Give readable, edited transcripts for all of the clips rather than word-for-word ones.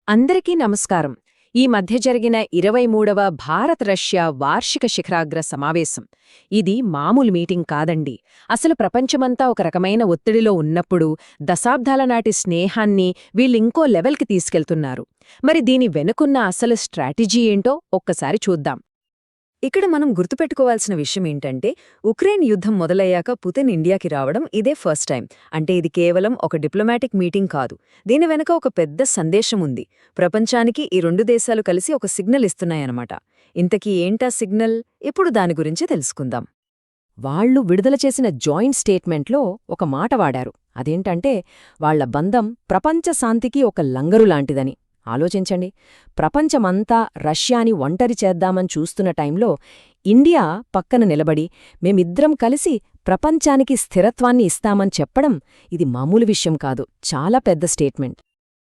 అందరికీ నమస్కారం. ఈ మధ్య జరిగిన 23వ భారత్-రష్యా వార్షిక శిఖరాగ్ర సమావేశం. ఇది మామూలు మీటింగ్ కాదండి. అసలు ప్రపంచమంతా ఒక రకమైన ఒత్తిడిలో ఉన్నప్పుడు దశాబ్దాల నాటి స్నేహాన్ని వీళ్ళింకో లెవెల్కి తీసుకెళ్తున్నారు. మరి దీని వెనుకున్న అసలు స్ట్రాటజీ ఏంటో ఒక్కసారి చూద్దాం. ఇక్కడ మనం గుర్తుపెట్టుకోవాల్సిన విషయం ఏంటంటే, ఉక్రెయిన్ యుద్ధం మొదలయ్యాక పుతిన్ ఇండియాకి రావడం ఇదే ఫస్ట్ టైం. అంటే ఇది కేవలం ఒక డిప్లొమాటిక్ మీటింగ్ కాదు. దీని వెనక ఒక పెద్ద సందేశం ఉంది. ప్రపంచానికి ఈ రెండు దేశాలు కలిసి ఒక సిగ్నల్ ఇస్తున్నాయన్నమాట. ఇంతకీ ఏంటా సిగ్నల్? ఇప్పుడు దాని గురించి తెలుసుకుందాం. వాళ్లు విడుదల చేసిన జాయింట్ స్టేట్మెంట్లో ఒక మాట వాడారు. అదేంటంటే, వాళ్ల బంధం ప్రపంచ శాంతికి ఒక లంగరు లాంటిదని. ఆలోచించండి, ప్రపంచమంతా రష్యాని ఒంటరి చేద్దామని చూస్తున్న టైంలో ఇండియా పక్కన నిలబడి మేమిద్దరం కలిసి ప్రపంచానికి స్థిరత్వాన్ని ఇస్తామని చెప్పడం ఇది మామూలు విషయం కాదు, చాలా పెద్ద స్టేట్మెంట్.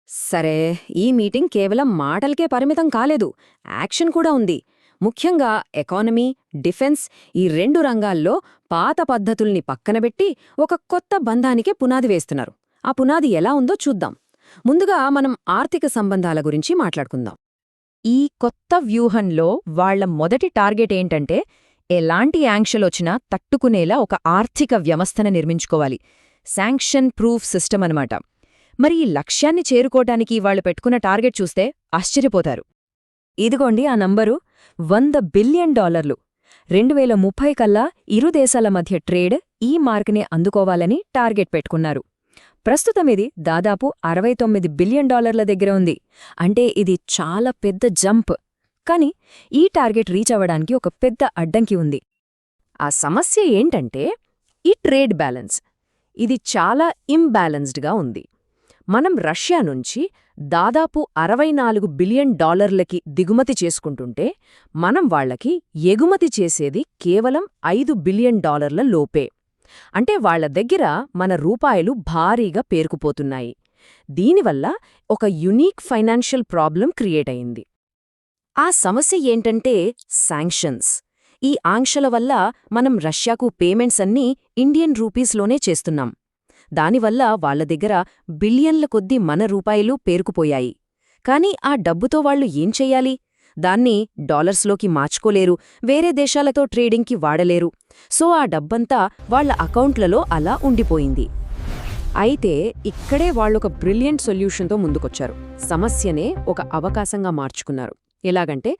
సరే, ఈ మీటింగ్ కేవలం మాటలకే పరిమితం కాలేదు, యాక్షన్ కూడా ఉంది. ముఖ్యంగా ఎకానమీ, డిఫెన్స్ ఈ రెండు రంగాల్లో పాత పద్ధతుల్ని పక్కనబెట్టి ఒక కొత్త బంధానికే పునాది వేస్తున్నారు. ఆ పునాది ఎలా ఉందో చూద్దాం. ముందుగా మనం ఆర్థిక సంబంధాల గురించి మాట్లాడుకుందాం. ఈ కొత్త వ్యూహంలో వాళ్ల మొదటి టార్గెట్ ఏంటంటే, ఎలాంటి యాంక్షలొచ్చినా తట్టుకునేలా ఒక ఆర్థిక వ్యవస్థను నిర్మించుకోవాలి. శాంక్షన్ ప్రూఫ్ సిస్టమ్ అనమాట. మరి ఈ లక్ష్యాన్ని చేరుకోవటానికి వాళ్లు పెట్టుకున్న టార్గెట్ చూస్తే ఆశ్చర్యపోతారు. ఇదిగోండి ఆ నంబరు, $100 బిలియన్. 2030 కల్లా ఇరు దేశాల మధ్య ట్రేడ్ ఈ మార్కుని అందుకోవాలని టార్గెట్ పెట్టుకున్నారు. ప్రస్తుతం ఇది దాదాపు $69 బిలియన్ దగ్గర ఉంది. అంటే ఇది చాలా పెద్ద జంప్. కాని ఈ టార్గెట్ రీచ్ అవ్వడానికి ఒక పెద్ద అడ్డంకి ఉంది. ఆ సమస్య ఏంటంటే ఈ ట్రేడ్ బ్యాలెన్స్. ఇది చాలా ఇంబ్యాలెన్స్డ్గా ఉంది. మనం రష్యా నుంచి దాదాపు $64 బిలియన్ దిగుమతి చేసుకుంటుంటే, మనం వాళ్లకి ఎగుమతి చేసేది కేవలం $5 బిలియన్ లోపే. అంటే వాళ్ల దగ్గర మన రూపాయలు భారీగా పేరుకుపోతున్నాయి. దీనివల్ల ఒక యునీక్ ఫైనాన్షియల్ ప్రాబ్లం క్రియేట్ అయింది. ఆ సమస్య ఏంటంటే శాంక్షన్స్. ఈ ఆంక్షల వల్ల మనం రష్యాకు పేమెంట్స్ అన్నీ ఇండియన్ రూపీస్లోనే చేస్తున్నాం. దానివల్ల వాళ్ల దగ్గర బిలియన్ల కొద్దీ మన రూపాయలు పేరుకుపోయాయి. కాని ఆ డబ్బుతో వాళ్లు ఏం చెయ్యాలి? దాన్ని డాలర్స్లోకి మార్చుకోలేరు, వేరే దేశాలతో ట్రేడింగ్కి వాడలేరు. సో ఆ డబ్బంతా వాళ్ల అకౌంట్లలో అలా ఉండిపోయింది. అయితే ఇక్కడే వాళ్లొక బ్రిలియంట్ సొల్యూషన్తో ముందుకొచ్చారు. సమస్యనే ఒక అవకాశంగా మార్చుకున్నారు. ఎలాగంటే,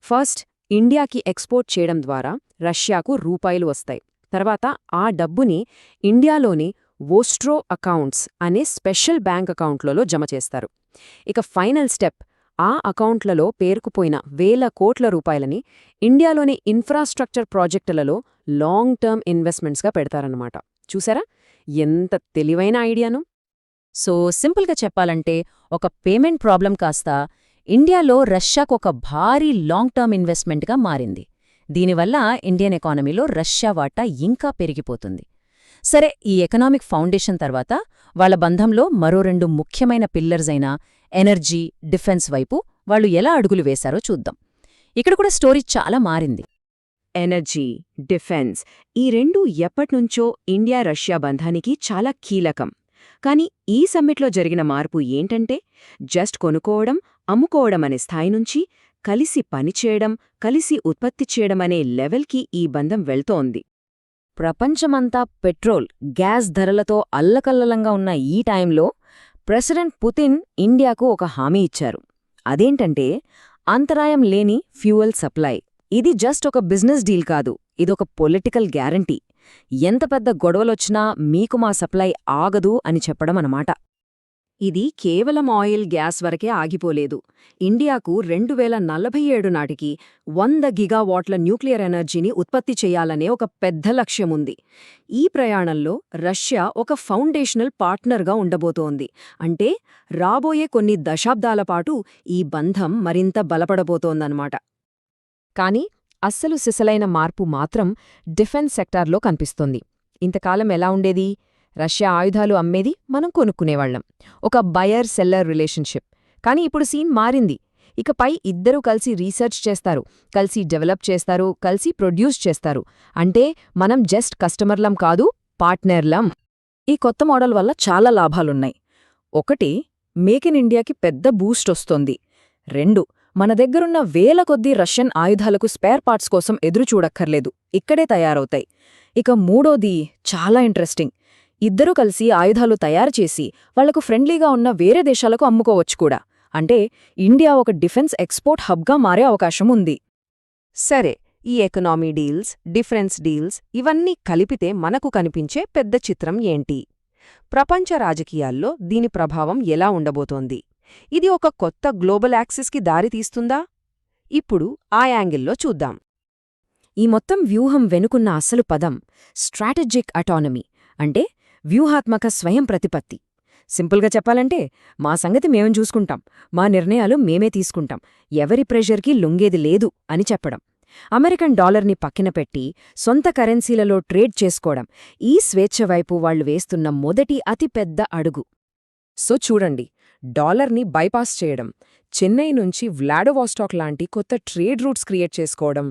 ఫస్ట్ ఇండియాకి ఎక్స్పోర్ట్ చేయడం ద్వారా రష్యాకు రూపాయలు వస్తాయి. తర్వాత ఆ డబ్బుని ఇండియాలోని వోస్ట్రో అకౌంట్స్ అనే స్పెషల్ బ్యాంక్ అకౌంట్లలో జమ చేస్తారు. ఇక ఫైనల్ స్టెప్, ఆ అకౌంట్లలో పేరుకుపోయిన వేల కోట్ల రూపాయలని ఇండియాలోని ఇన్ఫ్రాస్ట్రక్చర్ ప్రాజెక్టులలో లాంగ్ టర్మ్ ఇన్వెస్ట్మెంట్స్గా పెడతారన్నమాట. చూసారా ఎంత తెలివైన ఐడియాను? సో సింపుల్గా చెప్పాలంటే, ఒక పేమెంట్ ప్రాబ్లం కాస్త ఇండియాలో రష్యాకు ఒక భారీ లాంగ్ టర్మ్ ఇన్వెస్ట్మెంట్గా మారింది. దీనివల్ల ఇండియన్ ఎకానమీలో రష్యా వాటా ఇంకా పెరిగిపోతుంది. సరే, ఈ ఎకనామిక్ ఫౌండేషన్ తర్వాత వాళ్ల బంధంలో మరో రెండు ముఖ్యమైన పిల్లర్స్ అయిన ఎనర్జీ, డిఫెన్స్ వైపు వాళ్లు ఎలా అడుగులు వేశారో చూద్దాం. ఇక్కడ కూడా స్టోరీ చాలా మారింది. ఎనర్జీ, డిఫెన్స్ ఈ రెండు ఎప్పట్నుంచో ఇండియా రష్యా బంధానికి చాలా కీలకం. కాని ఈ సమ్మిట్లో జరిగిన మార్పు ఏంటంటే, జస్ట్ కొనుక్కోవడం, అమ్ముకోవడం అనే స్థాయి నుంచి కలిసి పనిచేయడం, కలిసి ఉత్పత్తి చేయడమనే లెవెల్కి ఈ బంధం వెళ్తోంది. ప్రపంచమంతా పెట్రోల్, గ్యాస్ ధరలతో అల్లకల్లలంగా ఉన్న ఈ టైంలో ప్రెసిడెంట్ పుతిన్ ఇండియాకు ఒక హామీ ఇచ్చారు. అదేంటంటే, అంతరాయం లేని ఫ్యూయల్ సప్లై. ఇది జస్ట్ ఒక బిజినెస్ డీల్ కాదు, ఇదొక పొలిటికల్ గ్యారంటీ. ఎంత పెద్ద గొడవలొచ్చినా మీకు మా సప్లై ఆగదు అని చెప్పడం అన్నమాట. ఇది కేవలం ఆయిల్, గ్యాస్ వరకే ఆగిపోలేదు. ఇండియాకు 2047 నాటికి 100 గిగావాట్ల న్యూక్లియర్ ఎనర్జీని ఉత్పత్తి చేయాలనే ఒక పెద్ద లక్ష్యముంది. ఈ ప్రయాణంలో రష్యా ఒక ఫౌండేషనల్ పార్ట్నర్గా ఉండబోతోంది. అంటే రాబోయే కొన్ని దశాబ్దాల పాటు ఈ బంధం మరింత బలపడబోతోందన్నమాట. కాని అస్సలు సిసలైన మార్పు మాత్రం డిఫెన్స్ సెక్టార్లో కనిపిస్తోంది. ఇంతకాలం ఎలా ఉండేది? రష్యా ఆయుధాలు అమ్మేది, మనం కొనుక్కునేవాళ్లం. ఒక బయర్ సెల్లర్ రిలేషన్షిప్. కాని ఇప్పుడు సీన్ మారింది. ఇకపై ఇద్దరూ కలిసి రీసెర్చ్ చేస్తారు, కలిసి డెవలప్ చేస్తారు, కలిసి ప్రొడ్యూస్ చేస్తారు. అంటే మనం జస్ట్ కస్టమర్లం కాదు, పార్ట్నర్లం. ఈ కొత్త మోడల్ వల్ల చాలా లాభాలున్నాయి. ఒకటి, మేక్ ఇన్ ఇండియాకి పెద్ద బూస్ట్ వస్తోంది. 2 మన దగ్గరున్న వేల కొద్దీ రష్యన్ ఆయుధాలకు స్పేర్ పార్ట్స్ కోసం ఎదురుచూడక్కర్లేదు, ఇక్కడే తయారవుతాయి. ఇక మూడోది చాలా ఇంట్రెస్టింగ్. ఇద్దరూ కలిసి ఆయుధాలు తయారుచేసి వాళ్లకు ఫ్రెండ్లీగా ఉన్న వేరే దేశాలకు అమ్ముకోవచ్చు కూడా. అంటే ఇండియా ఒక డిఫెన్స్ ఎక్స్పోర్ట్ హబ్గా మారే అవకాశం ఉంది. సరే, ఈ ఎకనామీ డీల్స్, డిఫెన్స్ డీల్స్ ఇవన్నీ కలిపితే మనకు కనిపించే పెద్ద చిత్రం ఏంటి? ప్రపంచ రాజకీయాల్లో దీని ప్రభావం ఎలా ఉండబోతోంది? ఇది ఒక కొత్త గ్లోబల్ యాక్సిస్కి దారితీస్తుందా? ఇప్పుడు ఆ యాంగిల్లో చూద్దాం. ఈ మొత్తం వ్యూహం వెనుకున్న అసలు పదం స్ట్రాటజిక్ అటానమీ, అంటే వ్యూహాత్మక స్వయం ప్రతిపత్తి. సింపుల్గా చెప్పాలంటే, మా సంగతి మేం చూసుకుంటాం, మా నిర్ణయాలు మేమే తీసుకుంటాం, ఎవరి ప్రెషర్కి లొంగేది లేదు అని చెప్పడం. అమెరికన్ డాలర్ని పక్కన పెట్టి సొంత కరెన్సీలలో ట్రేడ్ చేసుకోవడం, ఈ స్వేచ్ఛ వైపు వాళ్లు వేస్తున్న మొదటి అతిపెద్ద అడుగు. సో చూడండి, డాలర్ని బైపాస్ చేయడం, చెన్నై నుంచి వ్లాడివాస్టాక్ లాంటి కొత్త ట్రేడ్ రూట్స్ క్రియేట్ చేసుకోవడం,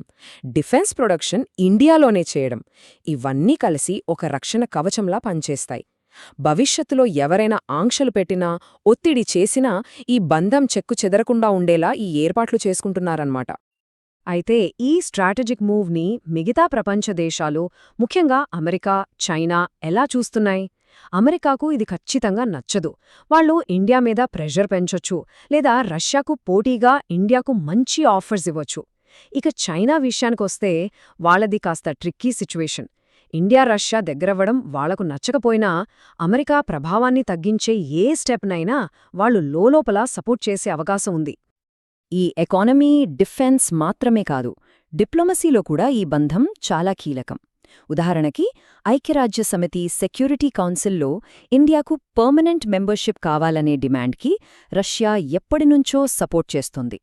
డిఫెన్స్ ప్రొడక్షన్ ఇండియాలోనే చేయడం, ఇవన్నీ కలిసి ఒక రక్షణ కవచంలా పనిచేస్తాయి. భవిష్యత్తులో ఎవరైనా ఆంక్షలు పెట్టినా, ఒత్తిడి చేసినా ఈ బంధం చెక్కు చెదరకుండా ఉండేలా ఈ ఏర్పాట్లు చేసుకుంటున్నారన్నమాట. అయితే ఈ స్ట్రాటజిక్ మూవ్ని మిగతా ప్రపంచ దేశాలు, ముఖ్యంగా అమెరికా, చైనా ఎలా చూస్తున్నాయి? అమెరికాకు ఇది ఖచ్చితంగా నచ్చదు. వాళ్ళు ఇండియా మీద ప్రెషర్ పెంచొచ్చు, లేదా రష్యాకు పోటీగా ఇండియాకు మంచి ఆఫర్స్ ఇవ్వచ్చు. ఇక చైనా విషయానికొస్తే వాళ్ళది కాస్త ట్రిక్కీ సిచ్యువేషన్. ఇండియా రష్యా దగ్గరవ్వడం వాళ్లకు నచ్చకపోయినా అమెరికా ప్రభావాన్ని తగ్గించే ఏ స్టెప్నైనా వాళ్ళు లోలోపల సపోర్ట్ చేసే అవకాశం ఉంది. ఈ ఎకానమీ, డిఫెన్స్ మాత్రమే కాదు, డిప్లొమసీలో కూడా ఈ బంధం చాలా కీలకం. ఉదాహరణకి, ఐక్యరాజ్యసమితి సెక్యూరిటీ కౌన్సిల్లో ఇండియాకు పర్మనెంట్ మెంబర్షిప్ కావాలనే డిమాండ్కి రష్యా ఎప్పటినుంచో సపోర్ట్ చేస్తోంది.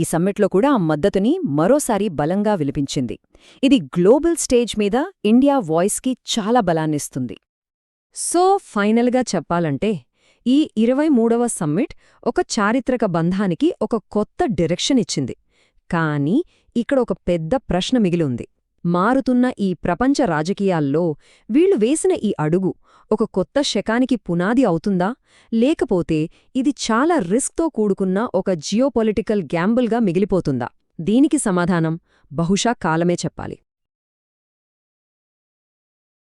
ఈ సమ్మిట్లో కూడా ఆ మద్దతుని మరోసారి బలంగా విలిపించింది. ఇది గ్లోబల్ స్టేజ్ మీద ఇండియా వాయిస్కి చాలా బలాన్నిస్తుంది. సో ఫైనల్గా చెప్పాలంటే, ఈ 23వ సమ్మిట్ ఒక చారిత్రక బంధానికి ఒక కొత్త డైరెక్షన్ ఇచ్చింది. కానీ ఇక్కడ ఒక పెద్ద ప్రశ్న మిగిలి ఉంది. మారుతున్న ఈ ప్రపంచ రాజకీయాల్లో వీళ్లు వేసిన ఈ అడుగు ఒక కొత్త శకానికి పునాది అవుతుందా, లేకపోతే ఇది చాలా రిస్క్తో కూడుకున్న ఒక జియోపొలిటికల్ గ్యాంబుల్గా మిగిలిపోతుందా? దీనికి సమాధానం బహుశా కాలమే చెప్పాలి.